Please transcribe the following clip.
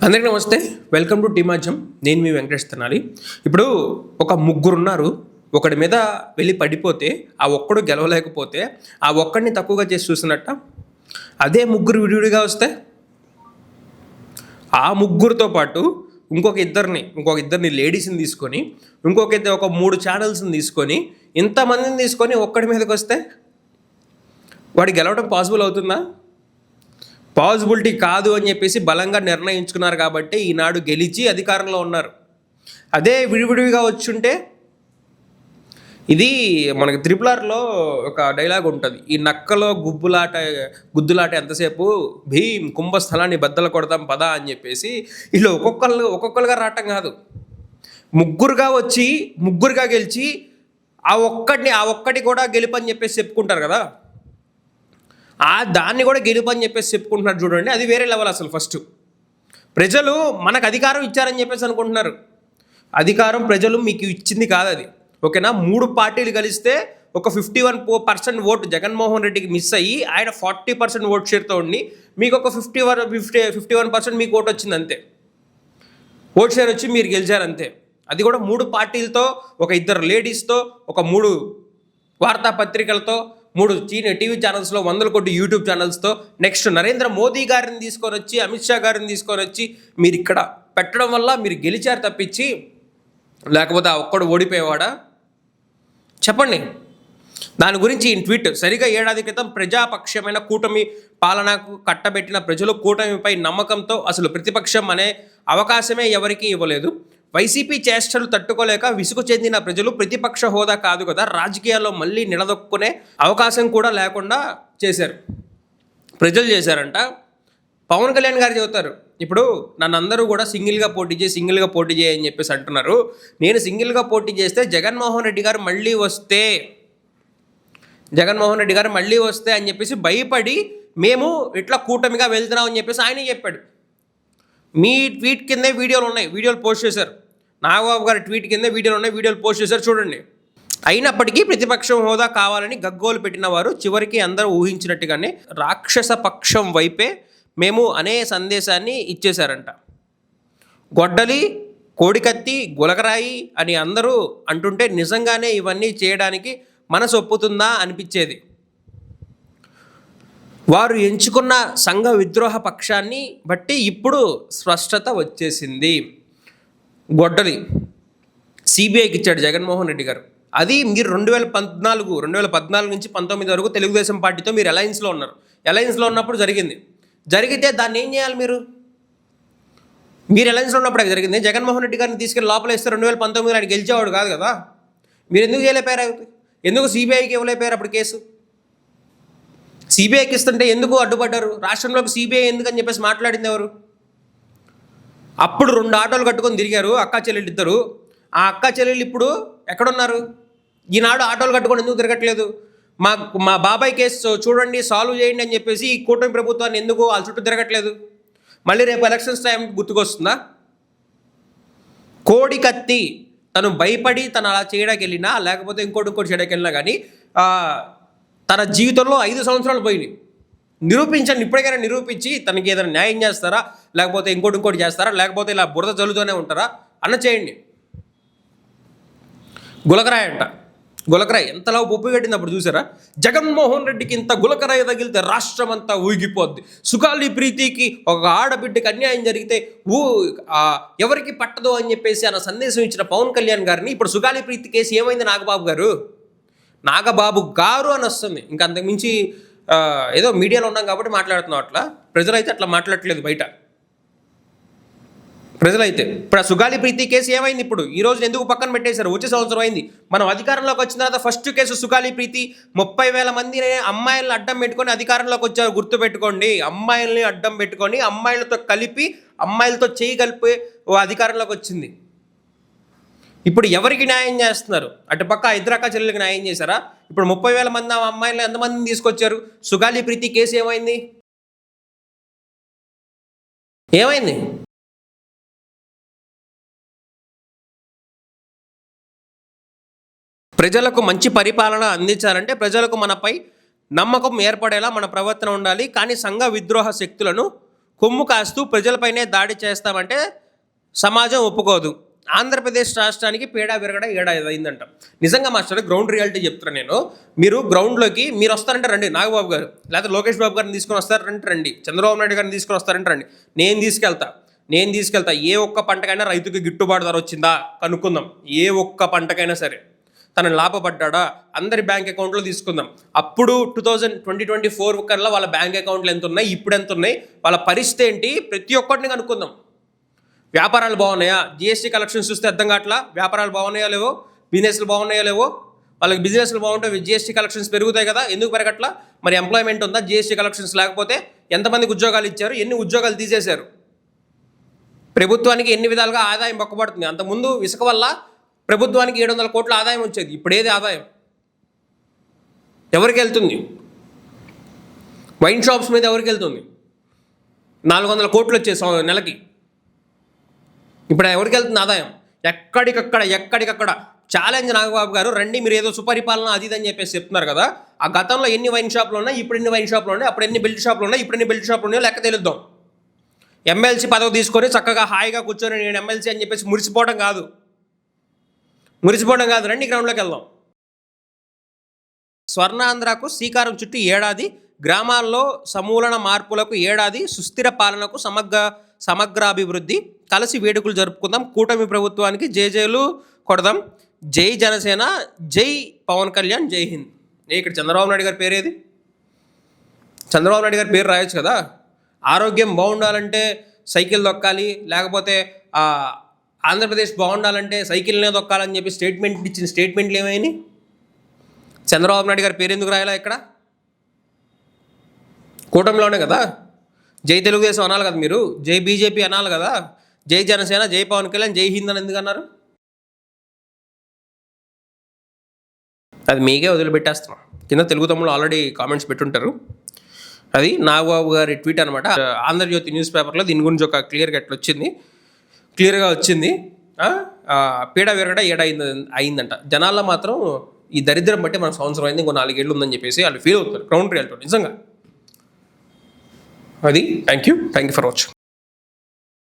అందరికీ నమస్తే. Welcome to టీమాజం. నేను మీ వెంకటేష్ తెనాలి. ఇప్పుడు ఒక ముగ్గురున్నారు. ఒకడి మీద వెళ్ళి పడిపోతే ఆ ఒక్కడు గెలవలేకపోతే ఆ ఒక్కడిని తక్కువగా చేసి చూసినట్ట. అదే ముగ్గురు విడివిడిగా వస్తే ఆ ముగ్గురితో పాటు ఇంకొక ఇద్దరిని లేడీస్ని తీసుకొని ఒక 3 ఛానల్స్ని తీసుకొని ఇంతమందిని తీసుకొని ఒక్కడి మీదకి వస్తే వాడు గెలవడం పాసిబుల్ అవుతుందా? పాసిబిలిటీ కాదు అని చెప్పేసి బలంగా నిర్ణయించుకున్నారు కాబట్టి ఈనాడు గెలిచి అధికారంలో ఉన్నారు. అదే విడివిడిగా వచ్చుంటే ఇది మనకి త్రిపులార్లో ఒక డైలాగ్ ఉంటుంది, ఈ నక్కలో గుద్దులాట ఎంతసేపు, భీమ్ కుంభస్థలాన్ని బద్దలు కొడదాం పదా అని చెప్పేసి. వీళ్ళు ఒక్కొక్కరుగా రావటం కాదు, ముగ్గురుగా గెలిచి ఆ ఒక్కటి కూడా గెలుపని చెప్పేసి చెప్పుకుంటారు కదా, దాన్ని కూడా గెలుపని చెప్పేసి చెప్పుకుంటున్నారు చూడండి. అది వేరే లెవెల్. అసలు ఫస్ట్ ప్రజలు మనకు అధికారం ఇచ్చారని చెప్పేసి అనుకుంటున్నారు. అధికారం ప్రజలు మీకు ఇచ్చింది కాదు అది, ఓకేనా? 3 పార్టీలు కలిస్తే ఒక 51% ఓటు జగన్మోహన్ రెడ్డికి మిస్ అయ్యి ఆయన 40% ఓట్ షేర్తో ఉండి మీకు ఒక 51% మీకు ఓటు వచ్చింది అంతే. ఓట్ షేర్ వచ్చి మీరు గెలిచారు అంతే. అది కూడా 3 పార్టీలతో, ఒక 2 లేడీస్తో, ఒక 3 వార్తాపత్రికలతో, 3 టీవీ ఛానల్స్లో, 100 కోటి యూట్యూబ్ ఛానల్స్తో, నెక్స్ట్ నరేంద్ర మోదీ గారిని తీసుకొని వచ్చి, అమిత్ షా గారిని తీసుకొని వచ్చి మీరు ఇక్కడ పెట్టడం వల్ల మీరు గెలిచారు తప్పించి లేకపోతే ఆ ఒక్కడు ఓడిపోయేవాడా? చెప్పండి. దాని గురించి ఈ ట్వీట్ సరిగా ఏడాది క్రితం ప్రజాపక్షమైన కూటమి పాలనకు కట్టబెట్టిన ప్రజలు కూటమిపై నమ్మకంతో అసలు ప్రతిపక్షం అనే అవకాశమే ఎవరికీ ఇవ్వలేదు. వైసీపీ చేష్టలు తట్టుకోలేక విసుగు చెందిన ప్రజలు ప్రతిపక్ష హోదా కాదు కదా, రాజకీయాల్లో మళ్ళీ నిలదొక్కునే అవకాశం కూడా లేకుండా ప్రజలు చేశారంట. పవన్ కళ్యాణ్ గారు చెబుతారు, ఇప్పుడు నన్ను అందరూ కూడా సింగిల్గా పోటీ చేయి అని చెప్పేసి అంటున్నారు. నేను సింగిల్గా పోటీ చేస్తే జగన్మోహన్ రెడ్డి గారు మళ్ళీ వస్తే అని చెప్పేసి భయపడి మేము ఇట్లా కూటమిగా వెళ్తున్నాం అని చెప్పేసి ఆయనే చెప్పాడు. మీ ట్వీట్ కిందే వీడియోలు పోస్ట్ చేశారు. నాగబాబు గారి ట్వీట్ కిందే వీడియోలు పోస్ట్ చేశారు చూడండి. అయినప్పటికీ ప్రతిపక్షం హోదా కావాలని గగ్గోలు పెట్టిన వారు చివరికి అందరూ ఊహించినట్టుగానే రాక్షస పక్షం వైపే మేము అనే సందేశాన్ని ఇచ్చేశారంట. గొడ్డలి, కోడికత్తి, గులకరాయి అని అందరూ అంటుంటే నిజంగానే ఇవన్నీ చేయడానికి మనసు ఒప్పుతుందా అనిపించేది. వారు ఎంచుకున్న సంఘ విద్రోహ పక్షాన్ని బట్టి ఇప్పుడు స్పష్టత వచ్చేసింది. గొడ్డలి సిబిఐకి ఇచ్చాడు జగన్మోహన్ రెడ్డి గారు. అది మీరు 2014 నుంచి 19 వరకు తెలుగుదేశం పార్టీతో మీరు అలయన్స్లో ఉన్నప్పుడు జరిగితే దాన్ని ఏం చేయాలి? మీరు అలయన్స్లో ఉన్నప్పుడు జరిగింది. జగన్మోహన్ రెడ్డి గారిని తీసుకెళ్ళి లోపల ఇస్తే 2019 ఆయన గెలిచేవాడు కాదు కదా. మీరు ఎందుకు చేయలేపారు? ఎందుకు సిబిఐకి ఇవ్వలేపారు? అప్పుడు కేసు సిబిఐకి ఇస్తుంటే ఎందుకు అడ్డుపడ్డారు? రాష్ట్రంలోకి సిబిఐ ఎందుకని చెప్పేసి మాట్లాడింది ఎవరు? అప్పుడు 2 ఆటోలు కట్టుకొని తిరిగారు అక్కా చెల్లెళ్ళు ఇద్దరు. ఆ అక్కా చెల్లెళ్ళు ఇప్పుడు ఎక్కడున్నారు? ఈనాడు ఆటోలు కట్టుకొని ఎందుకు తిరగట్లేదు? మా బాబాయ్ కేసు చూడండి, సాల్వ్ చేయండి అని చెప్పేసి ఈ కూటమి ప్రభుత్వాన్ని ఎందుకు వాళ్ళ చుట్టూ తిరగట్లేదు? మళ్ళీ రేపు ఎలక్షన్స్ టైం గుర్తుకొస్తుందా? కోడి కత్తి తను భయపడి తను అలా చేయడానికి వెళ్ళినా, లేకపోతే ఇంకోటి చేయడానికి వెళ్ళినా కానీ తన జీవితంలో 5 సంవత్సరాలు పోయినాయి. ఇప్పటికైనా నిరూపించి తనకి ఏదైనా న్యాయం చేస్తారా, లేకపోతే ఇంకోటి చేస్తారా, లేకపోతే ఇలా బురద జల్లుతూనే ఉంటారా అన్న చేయండి. గులకరాయి ఎంతలా ఉప్పు కట్టింది అప్పుడు చూసారా? జగన్మోహన్ రెడ్డికి ఇంత గులకరాయి తగిలితే రాష్ట్రం అంతా ఊగిపోద్ది. సుగాలి ప్రీతికి ఒక ఆడబిడ్డకి అన్యాయం జరిగితే ఎవరికి పట్టదు అని చెప్పేసి అన్న సందేశం ఇచ్చిన పవన్ కళ్యాణ్ గారిని ఇప్పుడు సుగాలి ప్రీతి కేసు ఏమైంది? నాగబాబు గారు అని వస్తుంది. ఇంకా అంతకుమించి ఏదో మీడియాలో ఉన్నాం కాబట్టి మాట్లాడుతున్నాం. అట్లా ప్రజలైతే అట్లా మాట్లాడట్లేదు బయట. ఇప్పుడు ఆ సుగాలి ప్రీతి కేసు ఏమైంది? ఇప్పుడు ఈ రోజు ఎందుకు పక్కన పెట్టేశారు? వచ్చే సంవత్సరం అయింది. మనం అధికారంలోకి వచ్చిన తర్వాత ఫస్ట్ కేసు సుగాలి ప్రీతి. 30,000 మంది అమ్మాయిలను అడ్డం పెట్టుకొని అధికారంలోకి వచ్చారు. గుర్తుపెట్టుకోండి, అమ్మాయిల్ని అడ్డం పెట్టుకొని అమ్మాయిలతో చేయి కలిపి అధికారంలోకి వచ్చింది. ఇప్పుడు ఎవరికి న్యాయం చేస్తున్నారు? అటుపక్క ఇద్దరక్క చెల్లెలకి న్యాయం చేశారా? ఇప్పుడు 30,000 మంది అమ్మాయిలను ఎంతమందిని తీసుకొచ్చారు? సుగాలి ప్రీతి కేసు ఏమైంది? ప్రజలకు మంచి పరిపాలన అందించాలంటే ప్రజలకు మనపై నమ్మకం ఏర్పడేలా మన ప్రవర్తన ఉండాలి. కానీ సంఘ విద్రోహ శక్తులను కొమ్ము కాస్తూ ప్రజలపైనే దాడి చేస్తామంటే సమాజం ఒప్పుకోదు. ఆంధ్రప్రదేశ్ రాష్ట్రానికి పీడా విరగడ ఏడాది అయిందంట. నిజంగా మాస్టర్ గ్రౌండ్ రియాలిటీ చెప్తున్నాను నేను. మీరు గ్రౌండ్లోకి మీరు వస్తారంటే రండి, నాగబాబు గారు లేకపోతే లోకేష్ బాబు గారిని తీసుకొని వస్తారంటే రండి, చంద్రబాబు నాయుడు గారిని తీసుకొని వస్తారంటే రండి, నేను తీసుకెళ్తా. ఏ ఒక్క పంటకైనా రైతుకి గిట్టుబాటు ధర వచ్చిందా కనుక్కుందాం. ఏ ఒక్క పంటకైనా సరే తను లాభపడ్డా అందరి బ్యాంక్ అకౌంట్లో తీసుకుందాం. అప్పుడు 2024 కల్లా వాళ్ళ బ్యాంక్ అకౌంట్లు ఎంత ఉన్నాయి, ఇప్పుడు ఎంత ఉన్నాయి, వాళ్ళ పరిస్థితి ఏంటి, ప్రతి ఒక్కటిని కనుక్కుందాం. వ్యాపారాలు బాగున్నాయా, జిఎస్టీ కలెక్షన్స్ చూస్తే అర్థం కావట్లా. వ్యాపారాలు బాగున్నాయా లేవో, బిజినెస్లు బాగున్నాయా లేవో. వాళ్ళకి బిజినెస్లు బాగుంటే జిఎస్టీ కలెక్షన్స్ పెరుగుతాయి కదా, ఎందుకు పెరగట్లా? మరి ఎంప్లాయ్మెంట్ ఉందా? జిఎస్టీ కలెక్షన్స్ లేకపోతే ఎంతమందికి ఉద్యోగాలు ఇచ్చారు, ఎన్ని ఉద్యోగాలు తీసేశారు, ప్రభుత్వానికి ఎన్ని విధాలుగా ఆదాయం పక్కబడుతుంది. అంతకుముందు ఇసుక వల్ల ప్రభుత్వానికి 700 కోట్ల ఆదాయం వచ్చేది, ఇప్పుడు ఏది ఆదాయం ఎవరికి వెళ్తుంది? వైన్ షాప్స్ మీద ఎవరికి వెళ్తుంది? 400 కోట్లు వచ్చేది నెలకి, ఇప్పుడు ఎవరికి వెళ్తుంది ఆదాయం? ఎక్కడికక్కడ ఛాలెంజ్ నాగబాబు గారు, రండి మీరు ఏదో సుపరిపాలన అది అని చెప్పేసి చెప్తున్నారు కదా. ఆ గతంలో ఎన్ని వైన్ షాపులు ఉన్నాయి, ఇప్పుడు ఎన్ని వైన్ షాపులు ఉన్నాయి, అప్పుడు ఎన్ని బెల్ట్ షాపులు ఉన్నాయి, ఇప్పుడు ఎన్ని బెల్ట్ షాపులు ఉన్నాయో లెక్క తెలుద్దాం. ఎమ్మెల్సీ పదవి తీసుకొని చక్కగా హాయిగా కూర్చొని నేను ఎమ్మెల్సీ అని చెప్పేసి మురిసిపోవడం కాదు, రండి గ్రౌండ్లోకి వెళ్దాం. స్వర్ణాంధ్రకు శ్రీకారం చుట్టూ ఏడాది, గ్రామాల్లో సమూలన మార్పులకు ఏడాది, సుస్థిర పాలనకు సమగ్రాభివృద్ధి, కలిసి వేడుకలు జరుపుకుందాం, కూటమి ప్రభుత్వానికి జేజేలు కొడదాం, జై జనసేన, జై పవన్ కళ్యాణ్, జై హింద్. ఇక్కడ చంద్రబాబు నాయుడు గారి పేరేది? చంద్రబాబు నాయుడు గారి పేరు రాయొచ్చు కదా. ఆరోగ్యం బాగుండాలంటే సైకిల్ దొక్కాలి, లేకపోతే ఆంధ్రప్రదేశ్ బాగుండాలంటే సైకిల్నే దొక్కాలని చెప్పి ఇచ్చిన స్టేట్మెంట్లు ఏమైనాయి? చంద్రబాబు నాయుడు గారి పేరు ఎందుకు రాయాలా? ఇక్కడ కూటమిలోనే కదా. జై తెలుగుదేశం అనాలి కదా మీరు, జై బీజేపీ అనాలి కదా, జై జనసేన, జై పవన్ కళ్యాణ్, జై హింద్ అని ఎందుకు అన్నారు? అది మీకే వదిలిపెట్టేస్తున్నాం. కింద తెలుగు తమ్ముళ్ళు ఆల్రెడీ కామెంట్స్ పెట్టుంటారు. అది నాగబాబు గారి ట్వీట్ అనమాట. ఆంధ్రజ్యోతి న్యూస్ పేపర్లో దీని గురించి ఒక క్లియర్గా వచ్చింది. పీడ విరగడ అయిందంట. జనాల్లో మాత్రం ఈ దరిద్రం బట్టి మనకు సంవత్సరం అయింది, ఇంకో 4 ఏళ్ళు ఉందని చెప్పేసి వాళ్ళు ఫీల్ అవుతారు. గ్రౌండ్ రియాలిటీ నిజంగా అది. Thank you for watching.